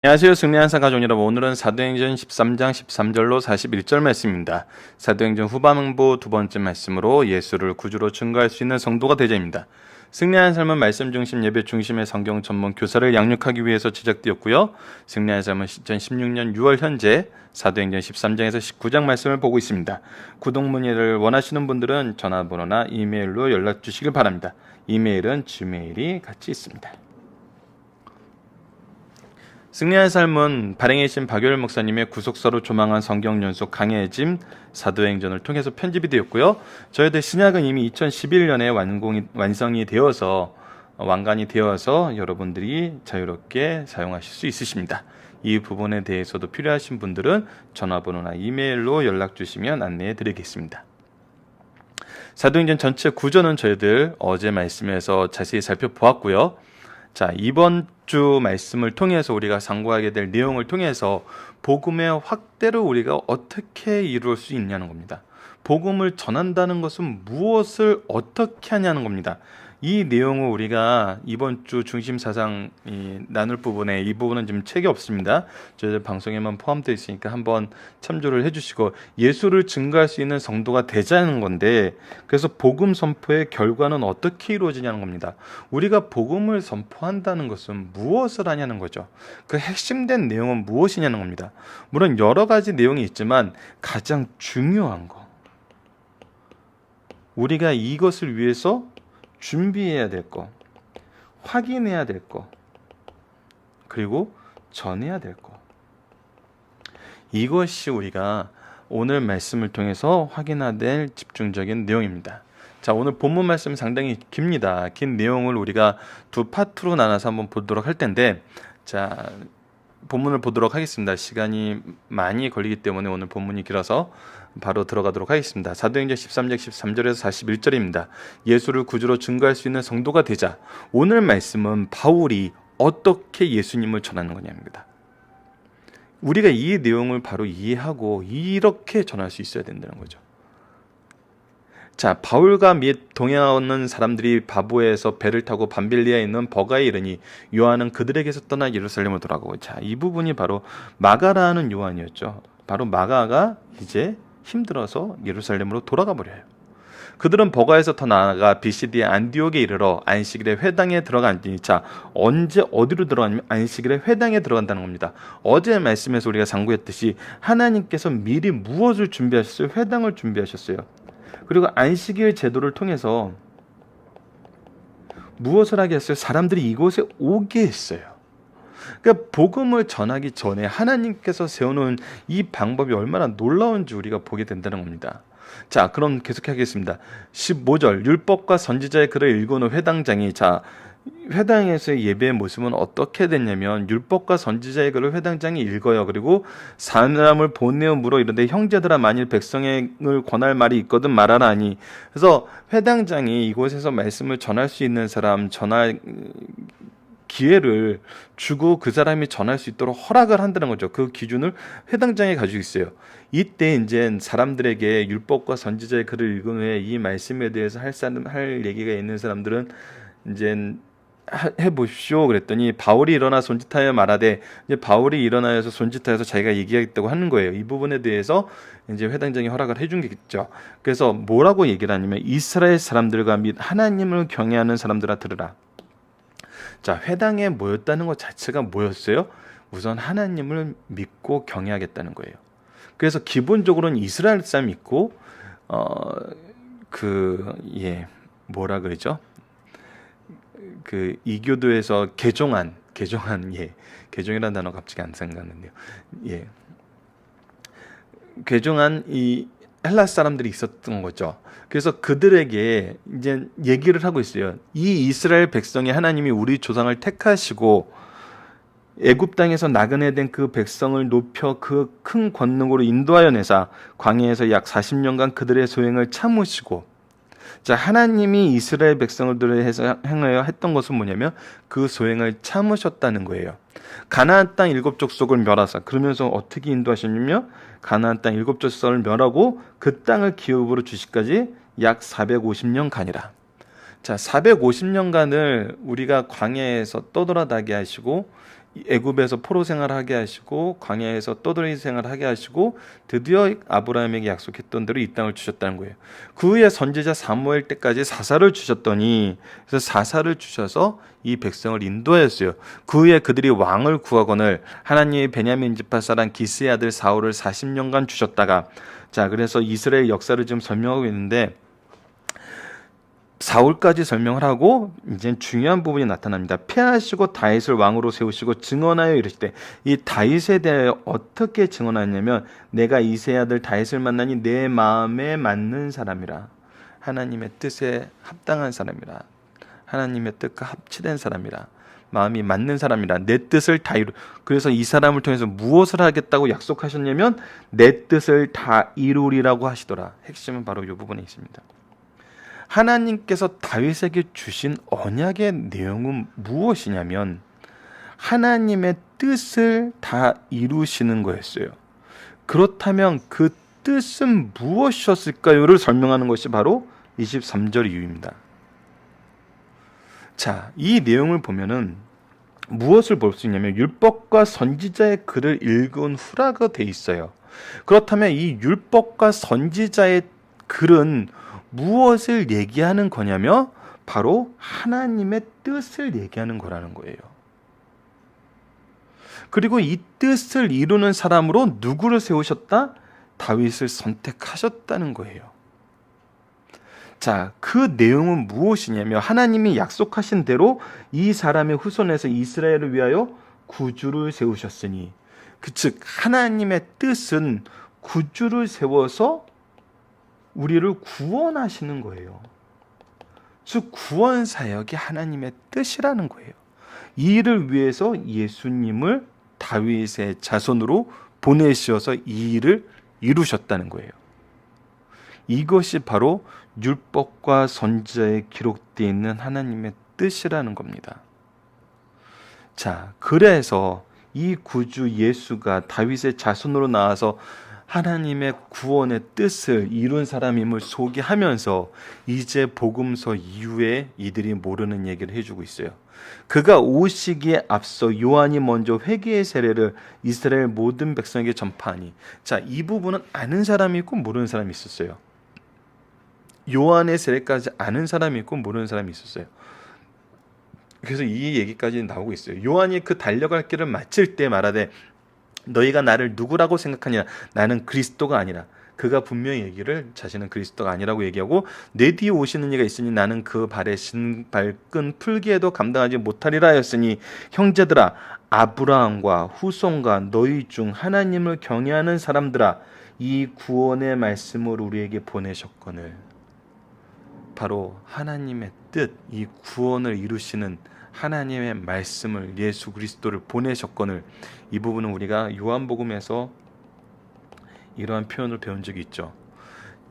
안녕하세요. 승리한사 가족 여러분. 오늘은 사도행전 13장 13절로 41절 말씀입니다. 사도행전 후반부 두 번째 말씀으로 예수를 구주로 증거할 수 있는 성도가 되자입니다. 승리한 삶은 말씀 중심 예배 중심의 성경 전문 교사를 양육하기 위해서 제작되었고요. 승리한 삶은 2016년 6월 현재 사도행전 13장에서 19장 말씀을 보고 있습니다. 구독 문의를 원하시는 분들은 전화번호나 이메일로 연락 주시길 바랍니다. 이메일은 지메일이 같이 있습니다. 승리한 삶은 발행이신 박효일 목사님의 구속사로 조망한 성경 연속 강해의 짐 사도행전을 통해서 편집이 되었고요. 저희들 신약은 이미 2011년에 완성이 되어서 완간이 되어서 여러분들이 자유롭게 사용하실 수 있으십니다. 이 부분에 대해서도 필요하신 분들은 전화번호나 이메일로 연락 주시면 안내해 드리겠습니다. 사도행전 전체 구조는 저희들 어제 말씀에서 자세히 살펴보았고요. 자, 이번 주 말씀을 통해서 우리가 상고하게 될 내용을 통해서 복음의 확대를 우리가 어떻게 이룰 수 있냐는 겁니다. 복음을 전한다는 것은 무엇을 어떻게 하냐는 겁니다. 이 내용을 우리가 이번 주 중심 사상 나눌 부분에 이 부분은 좀 책이 없습니다. 저희들 방송에만 포함되어 있으니까 한번 참조를 해주시고 예수를 증거할 수 있는 성도가 되자는 건데, 그래서 복음 선포의 결과는 어떻게 이루어지냐는 겁니다. 우리가 복음을 선포한다는 것은 무엇을 하냐는 거죠. 그 핵심된 내용은 무엇이냐는 겁니다. 물론 여러 가지 내용이 있지만 가장 중요한 거, 우리가 이것을 위해서 준비해야 될 거, 확인해야 될 거, 그리고 전해야 될 거, 이것이 우리가 오늘 말씀을 통해서 확인해야 될 집중적인 내용입니다. 자, 오늘 본문 말씀 상당히 깁니다. 긴 내용을 우리가 두 파트로 나눠서 한번 보도록 할 텐데, 자, 본문을 보도록 하겠습니다. 시간이 많이 걸리기 때문에 오늘 본문이 길어서 바로 들어가도록 하겠습니다. 사도행전 13장 13절에서 41절입니다. 예수를 구주로 증거할 수 있는 성도가 되자. 오늘 말씀은 바울이 어떻게 예수님을 전하는 거냐입니다. 우리가 이 내용을 바로 이해하고 이렇게 전할 수 있어야 된다는 거죠. 자, 바울과 및 동행하는 사람들이 바보에서 배를 타고 밤빌리아에 있는 버가에 이르니 요한은 그들에게서 떠나 예루살렘으로 돌아가고, 자, 이 부분이 바로 마가라는 요한이었죠. 바로 마가가 이제 힘들어서 예루살렘으로 돌아가 버려요. 그들은 버가에서 더 나아가 비시디의 안디옥에 이르러 안식일에 회당에 들어가니, 자, 언제 어디로 들어가냐면 안식일에 회당에 들어간다는 겁니다. 어제 말씀에서 우리가 상고했듯이 하나님께서 미리 무엇을 준비하셨어요? 회당을 준비하셨어요. 그리고 안식일 제도를 통해서 무엇을 하게 했어요? 사람들이 이곳에 오게 했어요. 그러니까 복음을 전하기 전에 하나님께서 세워놓은 이 방법이 얼마나 놀라운지 우리가 보게 된다는 겁니다. 자, 그럼 계속하겠습니다. 15절, 율법과 선지자의 글을 읽어놓은 회당장이, 자, 회당에서의 예배의 모습은 어떻게 됐냐면 율법과 선지자의 글을 회당장이 읽어요. 그리고 사람을 보내어 물어 이르되 형제들아, 만일 백성을 권할 말이 있거든 말하라 하니, 그래서 회당장이 이곳에서 말씀을 전할 수 있는 사람, 전할 기회를 주고 그 사람이 전할 수 있도록 허락을 한다는 거죠. 그 기준을 회당장이 가지고 있어요. 이때 이제 사람들에게 율법과 선지자의 글을 읽은 후에 이 말씀에 대해서 할 얘기가 있는 사람들은 이제 해보십시오 그랬더니 바울이 일어나 손짓하여 말하되, 이제 바울이 일어나서 손짓하여서 자기가 얘기하겠다고 하는 거예요. 이 부분에 대해서 이제 회당장이 허락을 해준 게겠죠. 그래서 뭐라고 얘기를 하냐면 이스라엘 사람들과 및 하나님을 경외하는 사람들아 들으라. 자, 회당에 모였다는 것 자체가 뭐였어요? 우선 하나님을 믿고 경외하겠다는 거예요. 그래서 기본적으로는 이스라엘 사람이 있고 뭐라 그러죠? 그 이교도에서 개종한 개종이라는 단어 갑자기 안 생각나는데요. 개종한 이 헬라 사람들이 있었던 거죠. 그래서 그들에게 이제 얘기를 하고 있어요. 이 이스라엘 백성이 하나님이 우리 조상을 택하시고 애굽 땅에서 나그네 된 그 백성을 높여 그 큰 권능으로 인도하여 내사 광야에서 약 40년간 그들의 소행을 참으시고, 자, 하나님이 이스라엘 백성들을 행하여 했던 것은 뭐냐면 그 소행을 참으셨다는 거예요. 가나안 땅 7족속을 멸하사, 그러면서 어떻게 인도하셨냐면 가나안 땅 7족속을 멸하고 그 땅을 기업으로 주시까지 약 450년간이라. 자, 450년간을 우리가 광야에서 떠돌아다니게 하시고 애굽에서 포로 생활하게 하시고 광야에서 떠돌이 생활하게 하시고 드디어 아브라함에게 약속했던 대로 이 땅을 주셨다는 거예요. 그 후에 선지자 사무엘 때까지 사사를 주셨더니, 그래서 사사를 주셔서 이 백성을 인도하였어요. 그 후에 그들이 왕을 구하거늘 하나님이 베냐민 지파 사람 기스의 아들 사울을 40년간 주셨다가, 자, 그래서 이스라엘 역사를 지금 설명하고 있는데 사울까지 설명을 하고 이제 중요한 부분이 나타납니다. 패하시고 다윗을 왕으로 세우시고 증언하여 이르시되, 이 다윗에 대해 어떻게 증언하냐면 내가 이새의 아들 다윗을 만나니 내 마음에 맞는 사람이라, 하나님의 뜻에 합당한 사람이라, 하나님의 뜻과 합치된 사람이라, 마음이 맞는 사람이라, 내 뜻을 다 이루. 그래서 이 사람을 통해서 무엇을 하겠다고 약속하셨냐면 내 뜻을 다 이루리라고 하시더라. 핵심은 바로 이 부분에 있습니다. 하나님께서 다윗에게 주신 언약의 내용은 무엇이냐면 하나님의 뜻을 다 이루시는 거였어요. 그렇다면 그 뜻은 무엇이었을까요를 설명하는 것이 바로 23절 이유입니다. 자, 이 내용을 보면은 무엇을 볼 수 있냐면 율법과 선지자의 글을 읽은 후라가 돼 있어요. 그렇다면 이 율법과 선지자의 글은 무엇을 얘기하는 거냐면 바로 하나님의 뜻을 얘기하는 거라는 거예요. 그리고 이 뜻을 이루는 사람으로 누구를 세우셨다? 다윗을 선택하셨다는 거예요. 자, 그 내용은 무엇이냐면 하나님이 약속하신 대로 이 사람의 후손에서 이스라엘을 위하여 구주를 세우셨으니, 즉 하나님의 뜻은 구주를 세워서 우리를 구원하시는 거예요. 즉 구원 사역이 하나님의 뜻이라는 거예요. 이 일을 위해서 예수님을 다윗의 자손으로 보내셔서 이 일을 이루셨다는 거예요. 이것이 바로 율법과 선지자에 기록되어 있는 하나님의 뜻이라는 겁니다. 자, 그래서 이 구주 예수가 다윗의 자손으로 나와서 하나님의 구원의 뜻을 이룬 사람임을 소개하면서 이제 복음서 이후에 이들이 모르는 얘기를 해주고 있어요. 그가 오시기에 앞서 요한이 먼저 회개의 세례를 이스라엘 모든 백성에게 전파하니. 자, 이 부분은 아는 사람이 있고 모르는 사람이 있었어요. 요한의 세례까지 아는 사람이 있고 모르는 사람이 있었어요. 그래서 이 얘기까지 나오고 있어요. 요한이 그 달려갈 길을 마칠 때 말하되 너희가 나를 누구라고 생각하냐? 나는 그리스도가 아니라. 그가 분명히 얘기를 자신은 그리스도가 아니라고 얘기하고, 내 뒤에 오시는 이가 있으니 나는 그 발에 신발끈 풀기에도 감당하지 못하리라 하였으니, 형제들아, 아브라함과 후손과 너희 중 하나님을 경외하는 사람들아, 이 구원의 말씀을 우리에게 보내셨거늘. 바로 하나님의 뜻, 이 구원을 이루시는 하나님의 말씀을, 예수 그리스도를 보내셨거늘. 이 부분은 우리가 요한복음에서 이러한 표현을 배운 적이 있죠.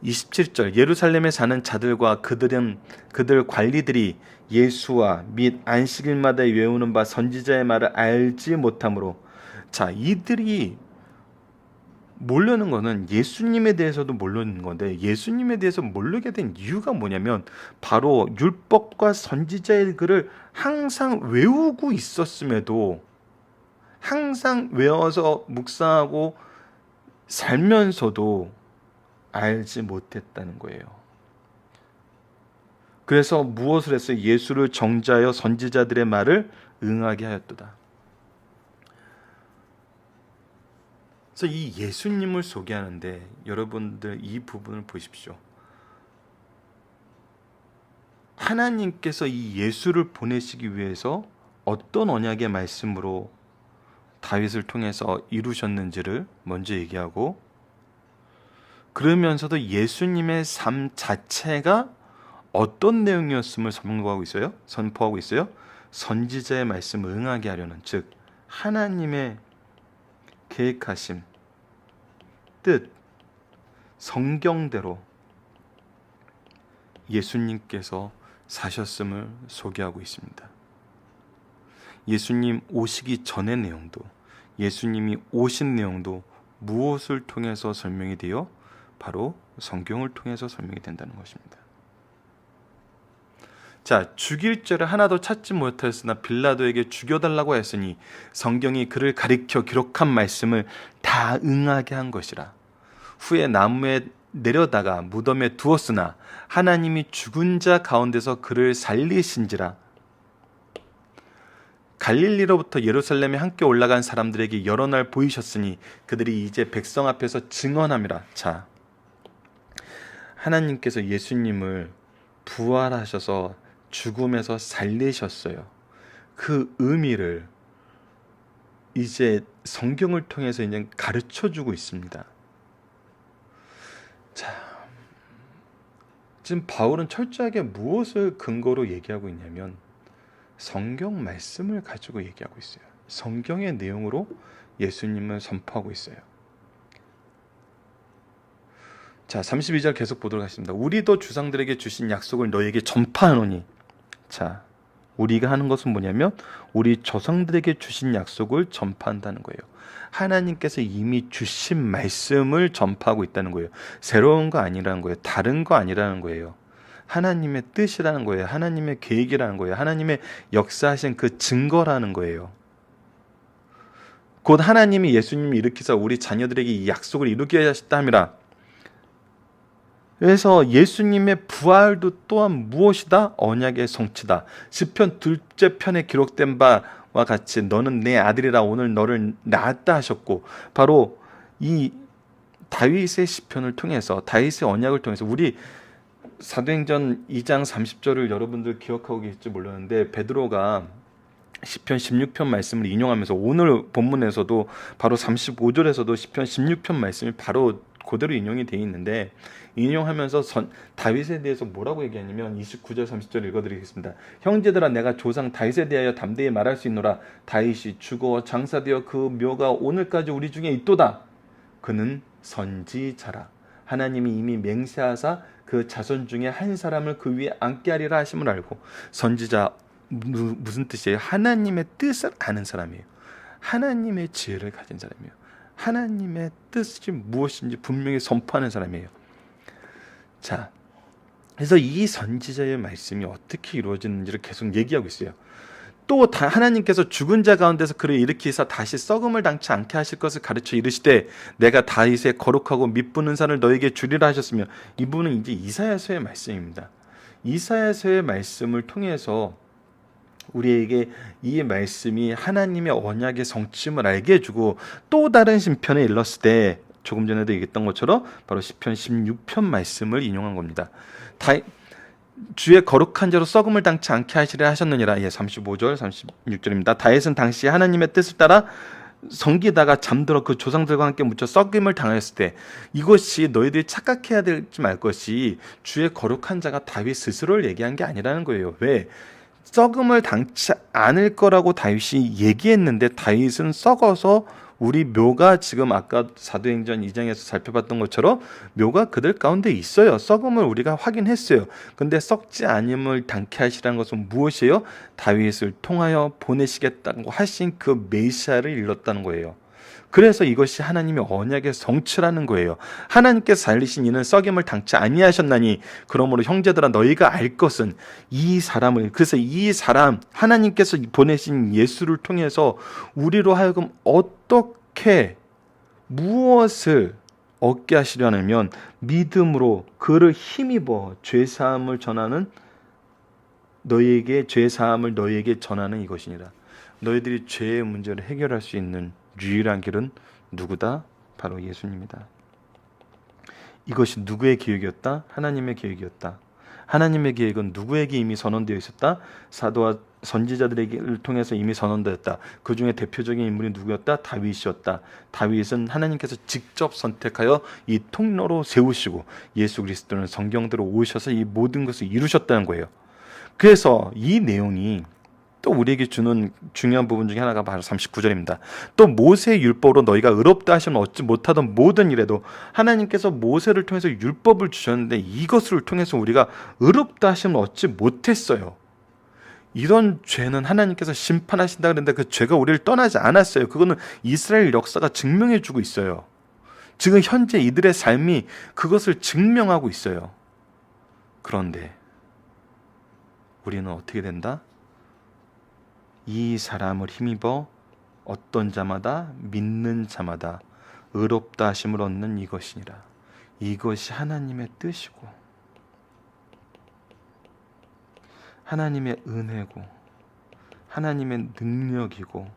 27절, 예루살렘에 사는 자들과 그들 관리들이 예수와 및 안식일마다 외우는 바 선지자의 말을 알지 못하므로. 자, 이들이 모르는 거는 예수님에 대해서도 모르는 건데, 예수님에 대해서 모르게 된 이유가 뭐냐면 바로 율법과 선지자의 글을 항상 외우고 있었음에도, 항상 외워서 묵상하고 살면서도 알지 못했다는 거예요. 그래서 무엇을 했어요? 예수를 정죄하여 선지자들의 말을 응하게 하였도다. 그래서 이 예수님을 소개하는데 여러분들 이 부분을 보십시오. 하나님께서 이 예수를 보내시기 위해서 어떤 언약의 말씀으로 다윗을 통해서 이루셨는지를 먼저 얘기하고, 그러면서도 예수님의 삶 자체가 어떤 내용이었음을 선포하고 있어요. 선지자의 말씀을 응하게 하려는, 즉 하나님의 계획하심, 뜻, 성경대로 예수님께서 사셨음을 소개하고 있습니다. 예수님 오시기 전의 내용도, 예수님이 오신 내용도 무엇을 통해서 설명이 되어? 바로 성경을 통해서 설명이 된다는 것입니다. 자, 죽일 죄를 하나도 찾지 못하였으나 빌라도에게 죽여달라고 했으니 성경이 그를 가리켜 기록한 말씀을 다 응하게 한 것이라. 후에 나무에 내려다가 무덤에 두었으나 하나님이 죽은 자 가운데서 그를 살리신지라. 갈릴리로부터 예루살렘에 함께 올라간 사람들에게 여러 날 보이셨으니 그들이 이제 백성 앞에서 증언함이라. 자, 하나님께서 예수님을 부활하셔서 죽음에서 살리셨어요. 그 의미를 이제 성경을 통해서 이제 가르쳐주고 있습니다. 자, 지금 바울은 철저하게 무엇을 근거로 얘기하고 있냐면 성경 말씀을 가지고 얘기하고 있어요. 성경의 내용으로 예수님을 선포하고 있어요. 자, 32절 계속 보도록 하겠습니다. 우리도 주상들에게 주신 약속을 너에게 전파하노니. 자, 우리가 하는 것은 뭐냐면 우리 조상들에게 주신 약속을 전파한다는 거예요. 하나님께서 이미 주신 말씀을 전파하고 있다는 거예요. 새로운 거 아니라는 거예요. 다른 거 아니라는 거예요. 하나님의 뜻이라는 거예요. 하나님의 계획이라는 거예요. 하나님의 역사하신 그 증거라는 거예요. 곧 하나님이 예수님을 일으키사 우리 자녀들에게 이 약속을 이루게 하셨다미라. 그래서 예수님의 부활도 또한 무엇이다? 언약의 성취다. 시편 2째 편에 기록된 바와 같이 너는 내 아들이라 오늘 너를 낳았다 하셨고, 바로 이 다윗의 시편을 통해서, 다윗의 언약을 통해서, 우리 사도행전 2장 30절을 여러분들 기억하고 계실지 모르는데 베드로가 시편 16편 말씀을 인용하면서 오늘 본문에서도 바로 35절에서도 시편 16편 말씀이 바로 그대로 인용이 되어 있는데, 인용하면서 다윗에 대해서 뭐라고 얘기하냐면 29절 30절 읽어드리겠습니다. 형제들아, 내가 조상 다윗에 대하여 담대히 말할 수 있노라. 다윗이 죽어 장사되어 그 묘가 오늘까지 우리 중에 있도다. 그는 선지자라. 하나님이 이미 맹세하사 그 자손 중에 한 사람을 그 위에 앉게 하리라 하심을 알고. 선지자 무슨 뜻이에요? 하나님의 뜻을 아는 사람이에요. 하나님의 지혜를 가진 사람이에요. 하나님의 뜻이 무엇인지 분명히 선포하는 사람이에요. 자, 그래서 이 선지자의 말씀이 어떻게 이루어지는지를 계속 얘기하고 있어요. 또 하나님께서 죽은 자 가운데서 그를 일으키사 다시 썩음을 당치 않게 하실 것을 가르쳐 이르시되 내가 다윗의 거룩하고 밑부는 산을 너에게 주리라 하셨으며, 이 부분은 이제 이사야서의 말씀입니다. 이사야서의 말씀을 통해서 우리에게 이 말씀이 하나님의 언약의 성취임을 알게 해주고, 또 다른 신편에 일렀을 때 조금 전에도 얘기했던 것처럼 바로 시편 16편 말씀을 인용한 겁니다. 주의 거룩한 자로 썩음을 당치 않게 하시려 하셨느니라. 35절 36절입니다. 다윗은 당시 하나님의 뜻을 따라 섬기다가 잠들어 그 조상들과 함께 묻혀 썩임을 당하였을 때, 이것이 너희들이 착각해야 될지 말 것이 주의 거룩한 자가 다윗 스스로를 얘기한 게 아니라는 거예요. 왜? 썩음을 당치 않을 거라고 다윗이 얘기했는데 다윗은 썩어서 우리 묘가 지금 아까 사도행전 2장에서 살펴봤던 것처럼 묘가 그들 가운데 있어요. 썩음을 우리가 확인했어요. 근데 썩지 않음을 당케 하시라는 것은 무엇이에요? 다윗을 통하여 보내시겠다고 하신 그 메시아를 일렀다는 거예요. 그래서 이것이 하나님의 언약의 성취라는 거예요. 하나님께서 살리신 이는 썩임을 당치 아니하셨나니 그러므로 형제들아 너희가 알 것은 이 사람을, 그래서 이 사람 하나님께서 보내신 예수를 통해서 우리로 하여금 어떻게 무엇을 얻게 하시려면 믿음으로 그를 힘입어 죄사함을 전하는 너희에게 죄사함을 너희에게 전하는 이것이니라. 너희들이 죄의 문제를 해결할 수 있는 유일한 길은 누구다? 바로 예수님이다. 이것이 누구의 계획이었다? 하나님의 계획이었다. 하나님의 계획은 누구에게 이미 선언되어 있었다? 사도와 선지자들을 통해서 이미 선언되었다. 그 중에 대표적인 인물이 누구였다? 다윗이었다. 다윗은 하나님께서 직접 선택하여 이 통로로 세우시고 예수 그리스도는 성경대로 오셔서 이 모든 것을 이루셨다는 거예요. 그래서 이 내용이 또 우리에게 주는 중요한 부분 중에 하나가 바로 39절입니다. 또 모세의 율법으로 너희가 의롭다 하시면 얻지 못하던 모든 일에도 하나님께서 모세를 통해서 율법을 주셨는데 이것을 통해서 우리가 의롭다 하시면 얻지 못했어요. 이런 죄는 하나님께서 심판하신다 그랬는데 그 죄가 우리를 떠나지 않았어요. 그거는 이스라엘 역사가 증명해주고 있어요. 지금 현재 이들의 삶이 그것을 증명하고 있어요. 그런데 우리는 어떻게 된다? 이 사람을 힘입어 어떤 자마다 믿는 자마다 의롭다 하심을 얻는 이것이니라. 이것이 하나님의 뜻이고 하나님의 은혜고 하나님의 능력이고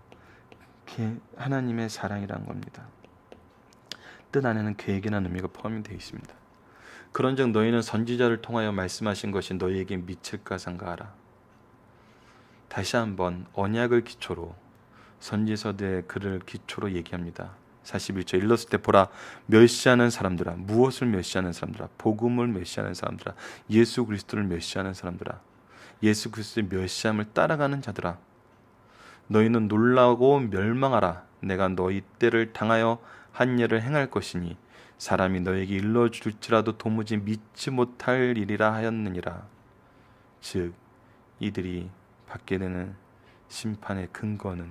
하나님의 사랑이란 겁니다. 뜻 안에는 계획이라는 의미가 포함이 되어 있습니다. 그런즉 너희는 선지자를 통하여 말씀하신 것이 너희에게 미칠까 상가하라. 다시 한번 언약을 기초로 선지서들의 글을 기초로 얘기합니다. 41절 일렀을 때 보라 멸시하는 사람들아 무엇을 멸시하는 사람들아 복음을 멸시하는 사람들아 예수 그리스도를 멸시하는 사람들아 예수 그리스도의 멸시함을 따라가는 자들아 너희는 놀라고 멸망하라. 내가 너희 때를 당하여 한 일을 행할 것이니 사람이 너에게 일러줄지라도 도무지 믿지 못할 일이라 하였느니라. 즉 이들이 받게 되는 심판의 근거는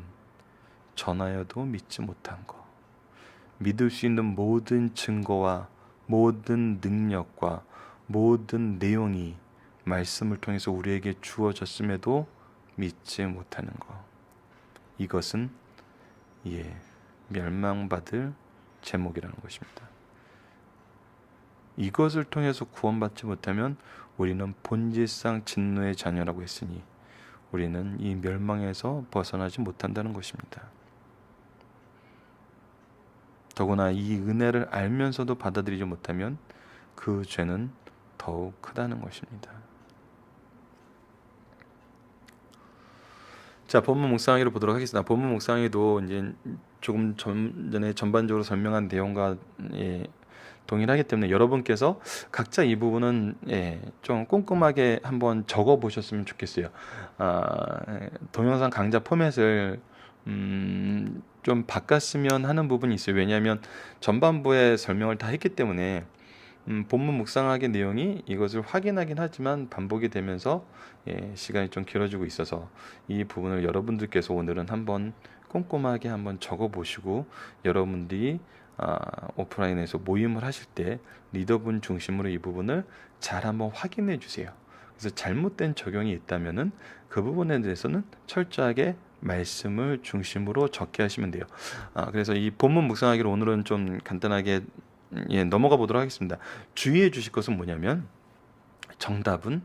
전하여도 믿지 못한 것, 믿을 수 있는 모든 증거와 모든 능력과 모든 내용이 말씀을 통해서 우리에게 주어졌음에도 믿지 못하는 것. 이것은 멸망받을 제목이라는 것입니다. 이것을 통해서 구원받지 못하면 우리는 본질상 진노의 자녀라고 했으니 우리는 이 멸망에서 벗어나지 못한다는 것입니다. 더구나 이 은혜를 알면서도 받아들이지 못하면 그 죄는 더욱 크다는 것입니다. 자, 본문 묵상하기를 보도록 하겠습니다. 본문 묵상에도 이제 조금 전에 전반적으로 설명한 내용과 동일하기 때문에 여러분께서 각자 이 부분은 좀 꼼꼼하게 한번 적어 보셨으면 좋겠어요. 동영상 강좌 포맷을 좀 바꿨으면 하는 부분이 있어요. 왜냐하면 전반부에 설명을 다 했기 때문에 본문 묵상하기 내용이 이것을 확인하긴 하지만 반복이 되면서 시간이 좀 길어지고 있어서 이 부분을 여러분들께서 오늘은 한번 꼼꼼하게 한번 적어 보시고 여러분들이 오프라인에서 모임을 하실 때 리더분 중심으로 이 부분을 잘 한번 확인해 주세요. 그래서 잘못된 적용이 있다면은 그 부분에 대해서는 철저하게 말씀을 중심으로 적게 하시면 돼요. 그래서 이 본문 묵상하기를 오늘은 좀 간단하게 넘어가 보도록 하겠습니다. 주의해 주실 것은 뭐냐면 정답은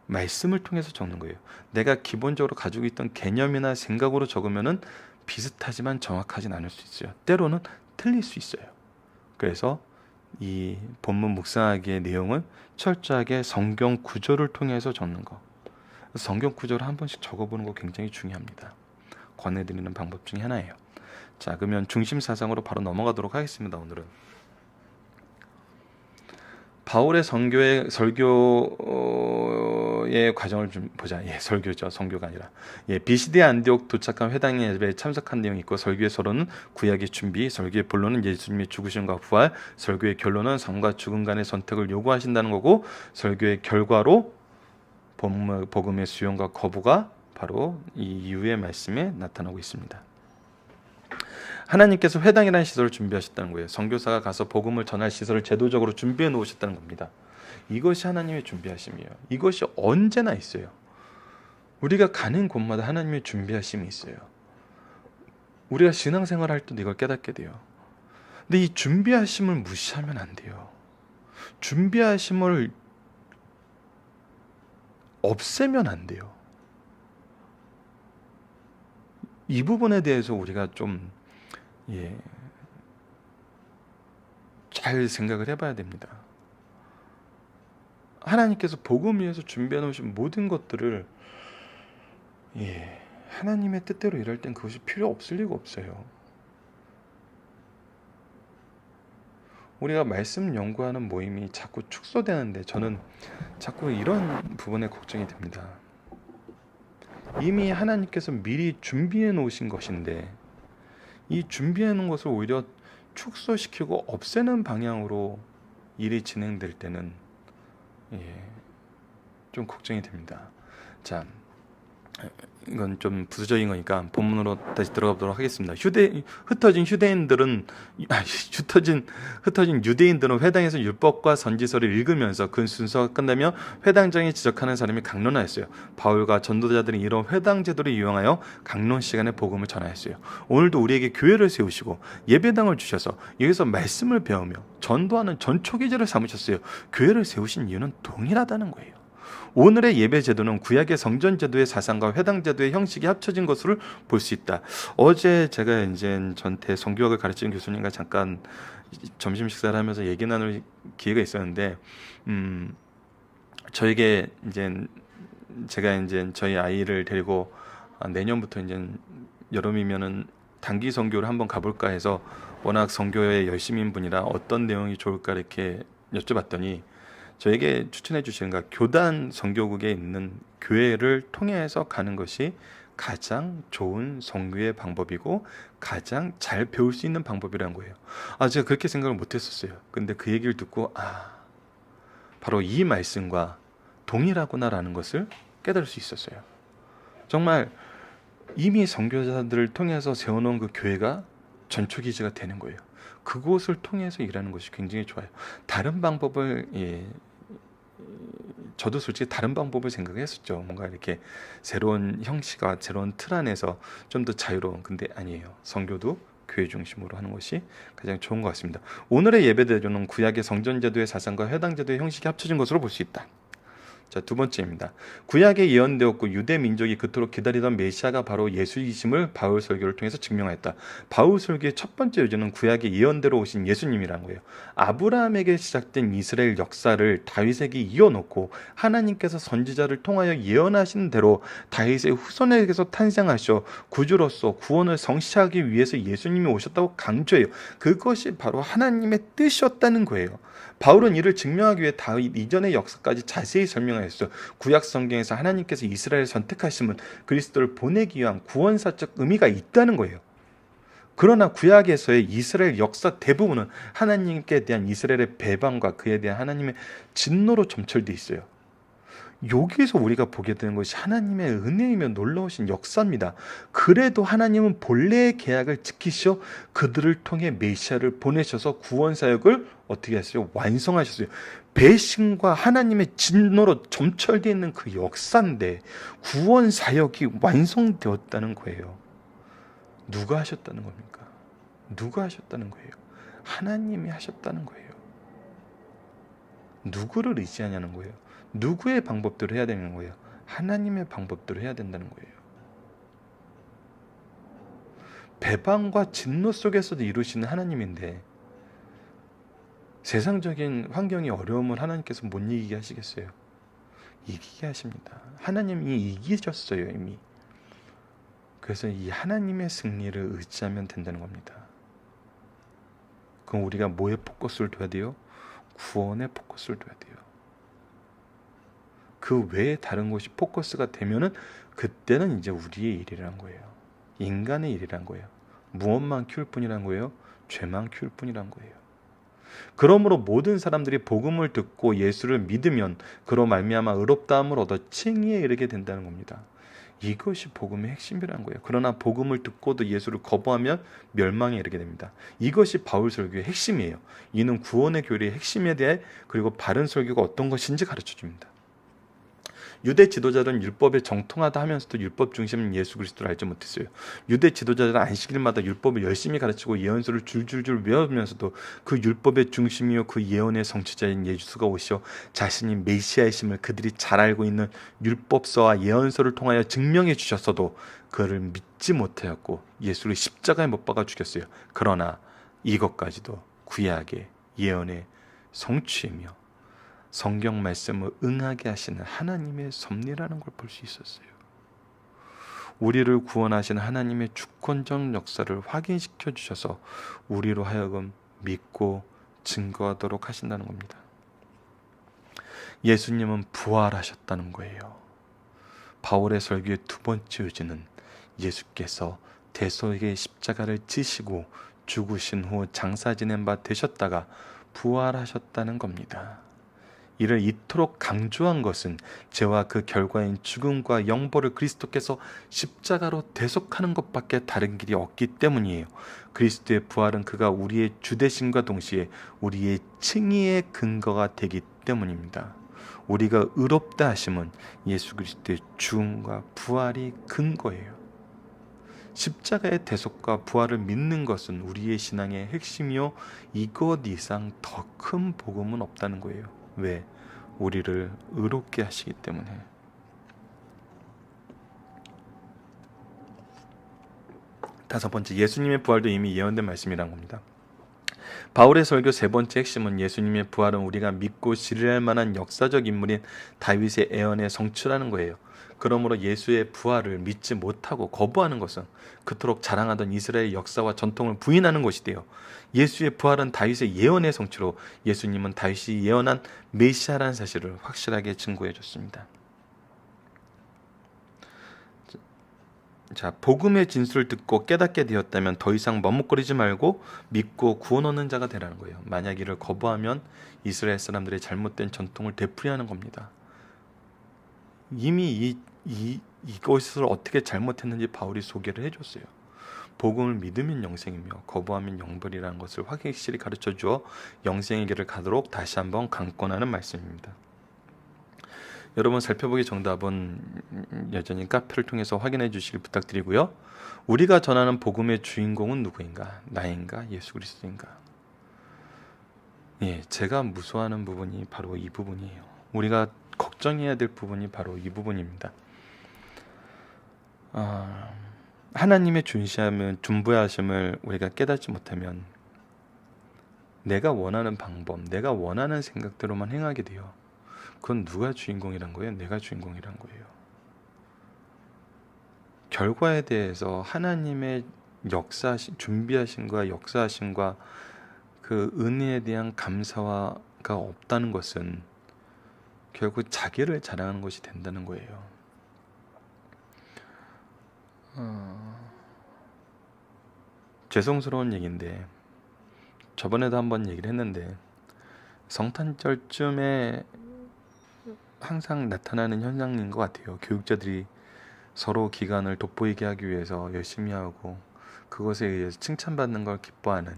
말씀을 통해서 적는 거예요. 내가 기본적으로 가지고 있던 개념이나 생각으로 적으면은 비슷하지만 정확하진 않을 수 있어요. 때로는 틀릴 수 있어요. 그래서 이 본문 묵상하기의 내용은 철저하게 성경 구조를 통해서 적는 거. 성경 구조를 한 번씩 적어보는 거 굉장히 중요합니다. 권해드리는 방법 중에 하나예요. 자, 그러면 중심 사상으로 바로 넘어가도록 하겠습니다. 오늘은 바울의 설교의 과정을 좀 보자. 설교죠. 선교가 아니라. 비시디 안디옥 도착한 회당 예배에 참석한 내용이 있고 설교의 서론은 구약의 준비, 설교의 본론은 예수님의 죽으심과 부활, 설교의 결론은 삶과 죽음 간의 선택을 요구하신다는 거고 설교의 결과로 복음의 수용과 거부가 바로 이 이후의 말씀에 나타나고 있습니다. 하나님께서 회당이라는 시설을 준비하셨다는 거예요. 선교사가 가서 복음을 전할 시설을 제도적으로 준비해 놓으셨다는 겁니다. 이것이 하나님의 준비하심이에요. 이것이 언제나 있어요. 우리가 가는 곳마다 하나님의 준비하심이 있어요. 우리가 신앙생활 할 때도 이걸 깨닫게 돼요. 근데 이 준비하심을 무시하면 안 돼요. 준비하심을 없애면 안 돼요. 이 부분에 대해서 우리가 좀 잘 생각을 해봐야 됩니다. 하나님께서 복음 위해서 준비해 놓으신 모든 것들을 하나님의 뜻대로 일할 땐 그것이 필요 없을 리가 없어요. 우리가 말씀 연구하는 모임이 자꾸 축소되는데 저는 자꾸 이런 부분에 걱정이 됩니다. 이미 하나님께서 미리 준비해 놓으신 것인데 이 준비해 놓은 것을 오히려 축소시키고 없애는 방향으로 일이 진행될 때는 좀 걱정이 됩니다. 자, 이건 좀 부수적인 거니까 본문으로 다시 들어가보도록 하겠습니다. 흩어진 유대인들은 회당에서 율법과 선지서를 읽으면서 그 순서가 끝나며 회당장에 지적하는 사람이 강론하였어요. 바울과 전도자들은 이런 회당 제도를 이용하여 강론 시간에 복음을 전하였어요. 오늘도 우리에게 교회를 세우시고 예배당을 주셔서 여기서 말씀을 배우며 전도하는 전초기제를 삼으셨어요. 교회를 세우신 이유는 동일하다는 거예요. 오늘의 예배 제도는 구약의 성전 제도의 사상과 회당 제도의 형식이 합쳐진 것으로 볼 수 있다. 어제 제가 이제 전태 성교학을 가르치는 교수님과 잠깐 점심 식사를 하면서 얘기 나눌 기회가 있었는데, 저에게 이제 제가 이제 저희 아이를 데리고 내년부터 이제 여름이면은 단기 선교를 한번 가볼까 해서 워낙 선교에 열심인 분이라 어떤 내용이 좋을까 이렇게 여쭤봤더니 저에게 추천해 주시는 가 교단 선교국에 있는 교회를 통해서 가는 것이 가장 좋은 선교의 방법이고 가장 잘 배울 수 있는 방법이라는 거예요. 제가 그렇게 생각을 못 했었어요. 근데 그 얘기를 듣고 바로 이 말씀과 동일하구나라는 것을 깨달을 수 있었어요. 정말 이미 선교사들을 통해서 세워놓은 그 교회가 전초기지가 되는 거예요. 그곳을 통해서 일하는 것이 굉장히 좋아요. 다른 방법을 저도 솔직히 다른 방법을 생각했었죠. 뭔가 이렇게 새로운 형식과 새로운 틀 안에서 좀 더 자유로운, 근데 아니에요. 선교도 교회 중심으로 하는 것이 가장 좋은 것 같습니다. 오늘의 예배대조는 구약의 성전제도의 사상과 회당제도의 형식이 합쳐진 것으로 볼 수 있다. 자, 두 번째입니다. 구약에 예언되었고 유대 민족이 그토록 기다리던 메시아가 바로 예수이심을 바울 설교를 통해서 증명하였다. 바울 설교의 첫 번째 요지는 구약의 예언대로 오신 예수님이라는 거예요. 아브라함에게 시작된 이스라엘 역사를 다윗에게 이어놓고 하나님께서 선지자를 통하여 예언하신 대로 다윗의 후손에게서 탄생하셔 구주로서 구원을 성취하기 위해서 예수님이 오셨다고 강조해요. 그것이 바로 하나님의 뜻이었다는 거예요. 바울은 이를 증명하기 위해 다윗 이전의 역사까지 자세히 설명하였어요. 구약 성경에서 하나님께서 이스라엘을 선택하심은 그리스도를 보내기 위한 구원사적 의미가 있다는 거예요. 그러나 구약에서의 이스라엘 역사 대부분은 하나님께 대한 이스라엘의 배반과 그에 대한 하나님의 진노로 점철되어 있어요. 여기에서 우리가 보게 되는 것이 하나님의 은혜이며 놀라우신 역사입니다. 그래도 하나님은 본래의 계약을 지키셔 그들을 통해 메시아를 보내셔서 구원 사역을 어떻게 하셨어요? 완성하셨어요. 배신과 하나님의 진노로 점철되어 있는 그 역사인데 구원 사역이 완성되었다는 거예요. 누가 하셨다는 겁니까? 누가 하셨다는 거예요? 하나님이 하셨다는 거예요. 누구를 의지하냐는 거예요. 누구의 방법대로 해야 되는 거예요? 하나님의 방법대로 해야 된다는 거예요. 배반과 진노 속에서도 이루시는 하나님인데 세상적인 환경이 어려움을 하나님께서 못 이기게 하시겠어요? 이기게 하십니다. 하나님이 이기셨어요, 이미. 그래서 이 하나님의 승리를 의지하면 된다는 겁니다. 그럼 우리가 뭐에 포커스를 둬야 돼요? 구원에 포커스를 둬야 돼요. 그 외에 다른 것이 포커스가 되면은 그때는 이제 우리의 일이란 거예요. 인간의 일이란 거예요. 무엇만 키울 뿐이란 거예요? 죄만 키울 뿐이란 거예요. 그러므로 모든 사람들이 복음을 듣고 예수를 믿으면 그로 말미암아 의롭다함을 얻어 칭의에 이르게 된다는 겁니다. 이것이 복음의 핵심이라는 거예요. 그러나 복음을 듣고도 예수를 거부하면 멸망에 이르게 됩니다. 이것이 바울 설교의 핵심이에요. 이는 구원의 교리의 핵심에 대해 그리고 바른 설교가 어떤 것인지 가르쳐 줍니다. 유대 지도자들은 율법에 정통하다 하면서도 율법 중심인 예수 그리스도를 알지 못했어요. 유대 지도자들은 안식일마다 율법을 열심히 가르치고 예언서를 줄줄줄 외우면서도 그 율법의 중심이요 그 예언의 성취자인 예수가 오시어 자신이 메시아이심을 그들이 잘 알고 있는 율법서와 예언서를 통하여 증명해 주셨어도 그를 믿지 못하였고 예수를 십자가에 못 박아 죽였어요. 그러나 이것까지도 구약의 예언의 성취이며 성경 말씀을 응하게 하시는 하나님의 섭리라는 걸 볼 수 있었어요. 우리를 구원하신 하나님의 주권적 역사를 확인시켜 주셔서 우리로 하여금 믿고 증거하도록 하신다는 겁니다. 예수님은 부활하셨다는 거예요. 바울의 설교의 두 번째 요지는 예수께서 대속의 십자가를 지시고 죽으신 후 장사 지낸 바 되셨다가 부활하셨다는 겁니다. 이를 이토록 강조한 것은 죄와 그 결과인 죽음과 영벌을 그리스도께서 십자가로 대속하는 것밖에 다른 길이 없기 때문이에요. 그리스도의 부활은 그가 우리의 주되심과 동시에 우리의 칭의의 근거가 되기 때문입니다. 우리가 의롭다 하심은 예수 그리스도의 죽음과 부활이 근거예요. 십자가의 대속과 부활을 믿는 것은 우리의 신앙의 핵심이요, 이것 이상 더 큰 복음은 없다는 거예요. 왜? 우리를 의롭게 하시기 때문에. 다섯 번째, 예수님의 부활도 이미 예언된 말씀이란 겁니다. 바울의 설교 세 번째 핵심은 예수님의 부활은 우리가 믿고 신뢰할 만한 역사적 인물인 다윗의 예언의 성취라는 거예요. 그러므로 예수의 부활을 믿지 못하고 거부하는 것은 그토록 자랑하던 이스라엘 역사와 전통을 부인하는 것이 돼요. 예수의 부활은 다윗의 예언의 성취로 예수님은 다윗이 예언한 메시아라는 사실을 확실하게 증거해 줬습니다. 자, 복음의 진술을 듣고 깨닫게 되었다면 더 이상 머뭇거리지 말고 믿고 구원 얻는 자가 되라는 거예요. 만약 이를 거부하면 이스라엘 사람들의 잘못된 전통을 되풀이하는 겁니다. 이미 이것을 어떻게 잘못했는지 바울이 소개를 해줬어요. 복음을 믿으면 영생이며 거부하면 영벌이라는 것을 확실히 가르쳐 주어 영생의 길을 가도록 다시 한번 강권하는 말씀입니다. 여러분, 살펴보기 정답은 여전히 카페를 통해서 확인해 주시길 부탁드리고요. 우리가 전하는 복음의 주인공은 누구인가? 나인가? 예수 그리스도인가? 예, 제가 무서워하는 부분이 바로 이 부분이에요. 우리가 걱정해야 될 부분이 바로 이 부분입니다. 하나님의 존부하심을 우리가 깨닫지 못하면 내가 원하는 방법, 내가 원하는 생각대로만 행하게 돼요. 그건 누가 주인공이란 거예요? 내가 주인공이란 거예요. 결과에 대해서 하나님의 준비하심과 역사하심과 그 은혜에 대한 감사가 없다는 것은 결국 자기를 자랑하는 것이 된다는 거예요. 죄송스러운 얘기인데 저번에도 한번 얘기를 했는데 성탄절쯤에 항상 나타나는 현상인 것 같아요. 교육자들이 서로 기간을 돋보이게 하기 위해서 열심히 하고 그것에 의해서 칭찬받는 걸 기뻐하는,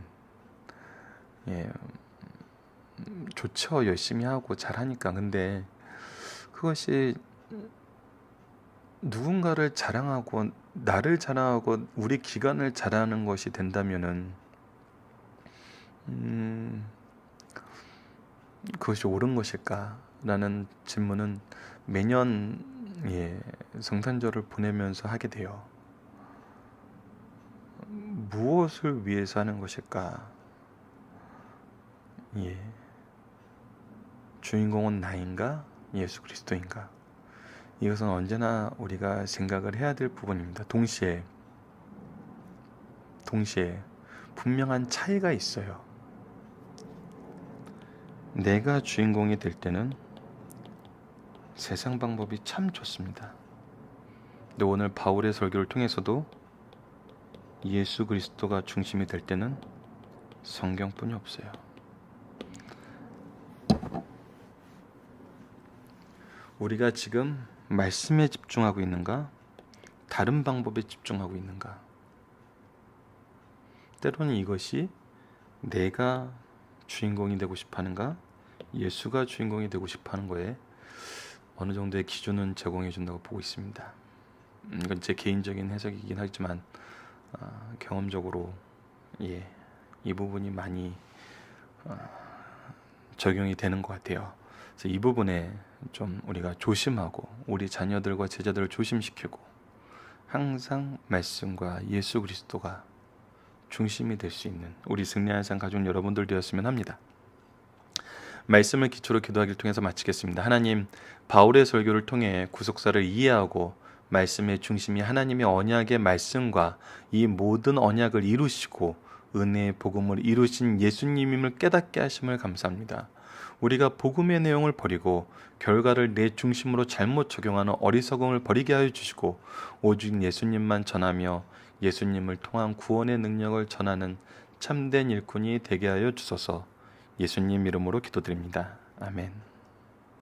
예, 좋죠. 열심히 하고 잘하니까. 근데 그것이 누군가를 자랑하고 나를 자랑하고 우리 기간을 자랑하는 것이 된다면은 그것이 옳은 것일까라는 질문은 매년 성탄절을 보내면서 하게 돼요. 무엇을 위해서 하는 것일까? 주인공은 나인가? 예수 그리스도인가? 이것은 언제나 우리가 생각을 해야 될 부분입니다. 동시에 분명한 차이가 있어요. 내가 주인공이 될 때는 세상 방법이 참 좋습니다. 근데 오늘 바울의 설교를 통해서도 예수 그리스도가 중심이 될 때는 성경뿐이 없어요. 우리가 지금 말씀에 집중하고 있는가? 다른 방법에 집중하고 있는가? 때로는 이것이 내가 주인공이 되고 싶어하는가? 예수가 주인공이 되고 싶어하는 거에 어느 정도의 기준은 제공해 준다고 보고 있습니다. 이건 제 개인적인 해석이긴 하지만 경험적으로 이 부분이 많이 적용이 되는 것 같아요. 그래서 이 부분에 좀 우리가 조심하고 우리 자녀들과 제자들을 조심시키고 항상 말씀과 예수 그리스도가 중심이 될 수 있는 우리 승리하는 삶 가족 여러분들 되었으면 합니다. 말씀을 기초로 기도하기를 통해서 마치겠습니다. 하나님, 바울의 설교를 통해 구속사를 이해하고 말씀의 중심이 하나님의 언약의 말씀과 이 모든 언약을 이루시고 은혜의 복음을 이루신 예수님임을 깨닫게 하심을 감사합니다. 우리가 복음의 내용을 버리고 결과를 내 중심으로 잘못 적용하는 어리석음을 버리게 하여 주시고 오직 예수님만 전하며 예수님을 통한 구원의 능력을 전하는 참된 일꾼이 되게 하여 주소서. 예수님 이름으로 기도드립니다. 아멘.